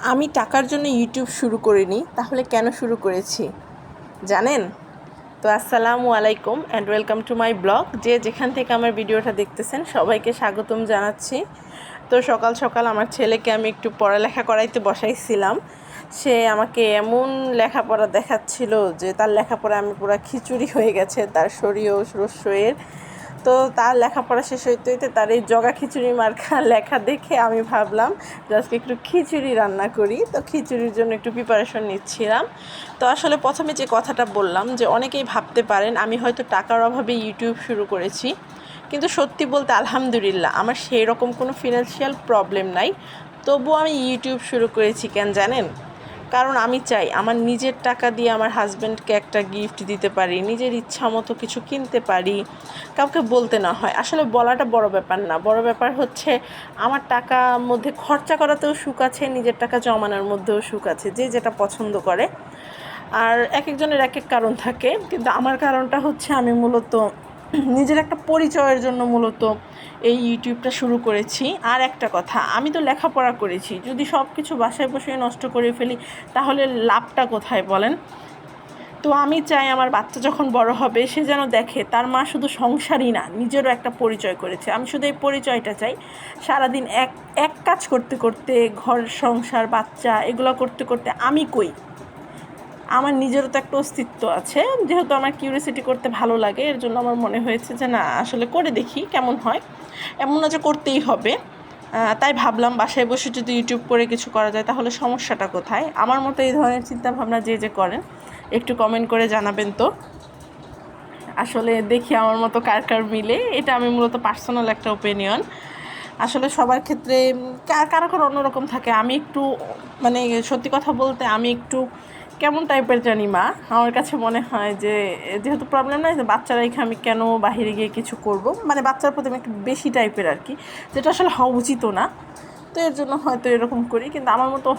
আমি টাকার জন্য ইউটিউব শুরু করিনি, তাহলে কেন শুরু করেছি জানেন? তো আসসালামু আলাইকুম and welcome to my blog. যে যেখান থেকে আমার ভিডিওটা দেখতেছেন সবাইকে স্বাগতম জানাচ্ছি। তো সকাল সকাল আমার ছেলেকে আমি একটু পড়ালেখা করাইতে বসাইছিলাম। সে আমাকে এমন লেখাপড়া দেখাচ্ছিল যে তার লেখাপড়া আমি পুরো খিচুড়ি হয়ে গেছে, তার শরীর রস্যের। তো তার লেখাপড়া শেষ হইতে হইতে তার এই জগা খিচুড়ি মার্কা লেখা দেখে আমি ভাবলাম যে আজকে একটু খিচুড়ি রান্না করি। তো খিচুড়ির জন্য একটু প্রিপারেশন নিচ্ছিলাম। তো আসলে প্রথমে যে কথাটা বললাম যে অনেকেই ভাবতে পারেন আমি হয়তো টাকার অভাবে ইউটিউব শুরু করেছি, কিন্তু সত্যি বলতে আলহামদুলিল্লাহ আমার সেই রকম কোনো ফিনান্সিয়াল প্রবলেম নাই। তবুও আমি ইউটিউব শুরু করেছি কেন জানেন? কারণ আমি চাই আমার নিজের টাকা দিয়ে আমার হাজব্যান্ডকে একটা গিফট দিতে পারি, নিজের ইচ্ছা মতো কিছু কিনতে পারি, কাউকে বলতে না হয়। আসলে বলাটা বড় ব্যাপার না, বড় ব্যাপার হচ্ছে আমার টাকার মধ্যে খরচা করাতেও সুখ আছে, নিজের টাকা জমানোর মধ্যেও সুখ আছে, যে যেটা পছন্দ করে। আর এক একজনের এক এক কারণ থাকে, কিন্তু আমার কারণটা হচ্ছে আমি মূলত নিজের একটা পরিচয়ের জন্য মূলত এই ইউটিউবটা শুরু করেছি। আর একটা কথা, আমি তো লেখাপড়া করেছি, যদি সব কিছু বাসায় বসে নষ্ট করে ফেলি তাহলে লাভটা কোথায় বলেন? তো আমি চাই আমার বাচ্চা যখন বড় হবে সে যেন দেখে তার মা শুধু সংসারই না, নিজেরও একটা পরিচয় করেছে। আমি শুধু এই পরিচয়টা চাই। সারাদিন এক এক কাজ করতে করতে, ঘর সংসার বাচ্চা এগুলো করতে করতে আমি কই, আমার নিজেরও তো একটা অস্তিত্ব আছে। যেহেতু আমার কিউরিয়াসিটি করতে ভালো লাগে, এর জন্য আমার মনে হয়েছে যে না, আসলে করে দেখি কেমন হয়। এমন না যে করতেই হবে। তাই ভাবলাম বাসায় বসে যদি ইউটিউব করে কিছু করা যায় তাহলে সমস্যাটা কোথায়। আমার মতো এই ধরনের চিন্তাভাবনা যে করেন একটু কমেন্ট করে জানাবেন তো। আসলে দেখি আমার মতো কার কার মিলে। এটা আমি মূলত পার্সোনাল একটা ওপিনিয়ন। আসলে সবার ক্ষেত্রে কারো কারো অন্যরকম থাকে। আমি একটু মানে সত্যি কথা বলতে আমি একটু কেমন টাইপের জানি মা। আমার কাছে মনে হয় যে যেহেতু প্রবলেম নাই, যে বাচ্চারা রেখে আমি কেন বাহিরে গিয়ে কিছু করব, মানে বাচ্চার প্রতি আমি একটু বেশি টাইপের আর কি, যেটা আসলে হওয়া উচিত না। তো এর জন্য হয়তো এরকম করি। কিন্তু আমার মতো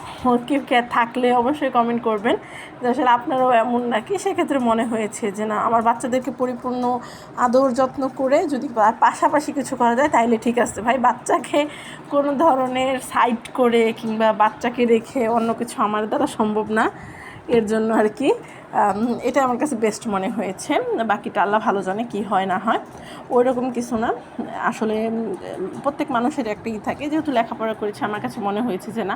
কেউ থাকলে অবশ্যই কমেন্ট করবেন যে আসলে আপনারাও এমন নাকি। সেক্ষেত্রে মনে হয়েছে যে না, আমার বাচ্চাদেরকে পরিপূর্ণ আদর যত্ন করে যদি পাশাপাশি কিছু করা যায় তাইলে ঠিক আছে ভাই। বাচ্চাকে কোনো ধরনের সাইড করে কিংবা বাচ্চাকে রেখে অন্য কিছু আমার দ্বারা সম্ভব না। এর জন্য আর কি এটা আমার কাছে বেস্ট মনে হয়েছে। বাকিটা আল্লাহ ভালো জানে কি হয় না হয়, ওই রকম কিছু না। আসলে প্রত্যেক মানুষের একটাই থাকে, যেহেতু লেখাপড়া করেছে আমার কাছে মনে হয়েছে যে না,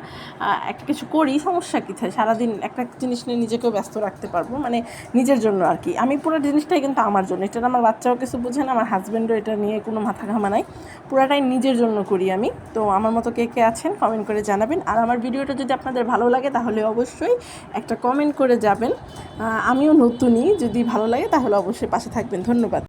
একটা কিছু করি, সমস্যা কী থাকে, সারাদিন একটা জিনিস নিয়ে নিজেকেও ব্যস্ত রাখতে পারবো, মানে নিজের জন্য আর কি। আমি পুরো জিনিসটাই কিন্তু আমার জন্য, এটা আমার বাচ্চাও কিছু বোঝে না, আমার হাজব্যান্ডও এটা নিয়ে কোনো মাথা ঘামা নাই, পুরাটাই নিজের জন্য করি আমি। তো আমার মতো কে কে আছেন কমেন্ট করে জানাবেন। আর আমার ভিডিওটা যদি আপনাদের ভালো লাগে তাহলে অবশ্যই একটা কমেন্ট করে যাবেন। আমিও নতুনই, যদি ভালো লাগে তাহলে অবশ্যই পাশে থাকবেন। ধন্যবাদ।